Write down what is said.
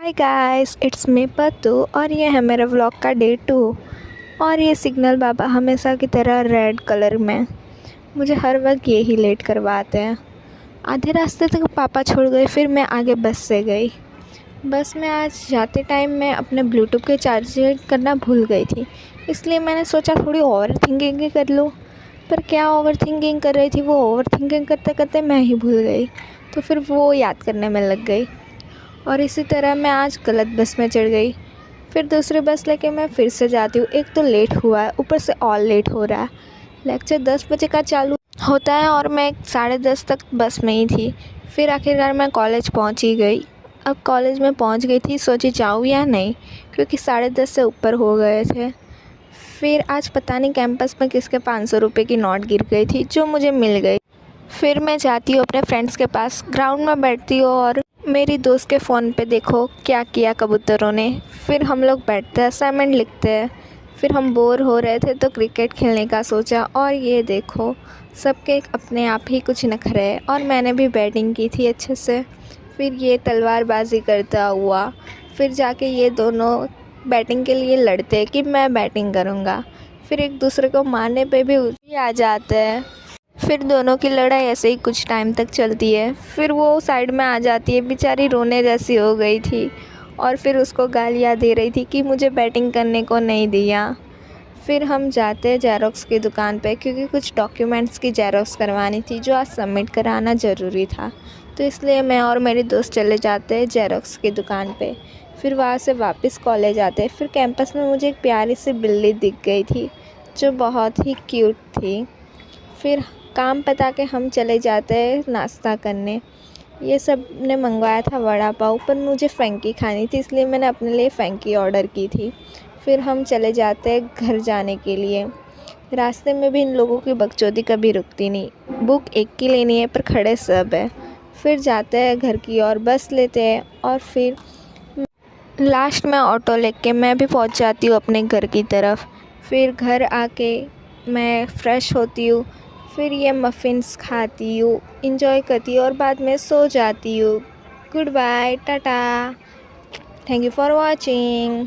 Hi guys, it's me पत्तू और ये है मेरा व्लॉग का डे 2। और ये सिग्नल बाबा हमेशा की तरह रेड कलर में मुझे हर वक्त यही लेट करवाते हैं। आधे रास्ते तक पापा छोड़ गए, फिर मैं आगे बस से गई। बस में आज जाते टाइम मैं अपने ब्लूटूथ के चार्जर करना भूल गई थी, इसलिए मैंने सोचा थोड़ी ओवर थिंकिंग ही कर लूँ। पर क्या ओवर थिंकिंग कर रही थी, वो ओवर थिंकिंग करते करते मैं ही भूल गई, तो फिर वो याद करने में लग गई। और इसी तरह मैं आज गलत बस में चढ़ गई। फिर दूसरी बस लेके मैं फिर से जाती हूँ। एक तो लेट हुआ है, ऊपर से और लेट हो रहा है। लेक्चर 10 बजे का चालू होता है और मैं 10:30 तक बस में ही थी। फिर आखिरकार मैं कॉलेज पहुँच ही गई। अब कॉलेज में पहुँच गई थी, सोची जाऊँ या नहीं, क्योंकि 10:30 से ऊपर हो गए थे। फिर आज पता नहीं कैंपस में किसके 500 रुपये की नोट गिर गई थी, जो मुझे मिल गई। फिर मैं जाती हूँ अपने फ्रेंड्स के पास, ग्राउंड में बैठती हूँ और मेरी दोस्त के फ़ोन पे देखो क्या किया कबूतरों ने। फिर हम लोग बैठते हैं, असाइनमेंट लिखते हैं। फिर हम बोर हो रहे थे तो क्रिकेट खेलने का सोचा, और ये देखो सबके अपने आप ही कुछ नखरे हैं, और मैंने भी बैटिंग की थी अच्छे से। फिर ये तलवारबाजी करता हुआ फिर जाके ये दोनों बैटिंग के लिए लड़ते कि मैं बैटिंग करूँगा। फिर एक दूसरे को मारने पे भी आ जाते हैं। फिर दोनों की लड़ाई ऐसे ही कुछ टाइम तक चलती है। फिर वो साइड में आ जाती है, बेचारी रोने जैसी हो गई थी, और फिर उसको गालियाँ दे रही थी कि मुझे बैटिंग करने को नहीं दिया। फिर हम जाते हैं जेरोक्स की दुकान पे, क्योंकि कुछ डॉक्यूमेंट्स की जेरोक्स करवानी थी जो आज सबमिट कराना ज़रूरी था। तो इसलिए मैं और मेरी दोस्त चले जाते हैं जेरोक्स की दुकान पे। फिर वहाँ से वापस कॉलेज आते हैं। फिर कैंपस में मुझे एक प्यारी सी बिल्ली दिख गई थी जो बहुत ही क्यूट थी। फिर काम पता के हम चले जाते हैं नाश्ता करने। ये सब ने मंगवाया था वड़ा पाव, पर मुझे फ्रैंकी खानी थी, इसलिए मैंने अपने लिए फ्रैंकी ऑर्डर की थी। फिर हम चले जाते हैं घर जाने के लिए। रास्ते में भी इन लोगों की बकचोदी कभी रुकती नहीं। बुक एक की लेनी है पर खड़े सब है। फिर जाते हैं घर की ओर, बस लेते हैं, और फिर लास्ट में ऑटो लेके मैं भी पहुंच जाती हूँ अपने घर की तरफ। फिर घर आके मैं फ़्रेश होती हूँ। फिर ये मफ़िन्स खाती हूँ, इंजॉय करती हूँ और बाद में सो जाती हूँ। Good bye, tata, thank you for watching.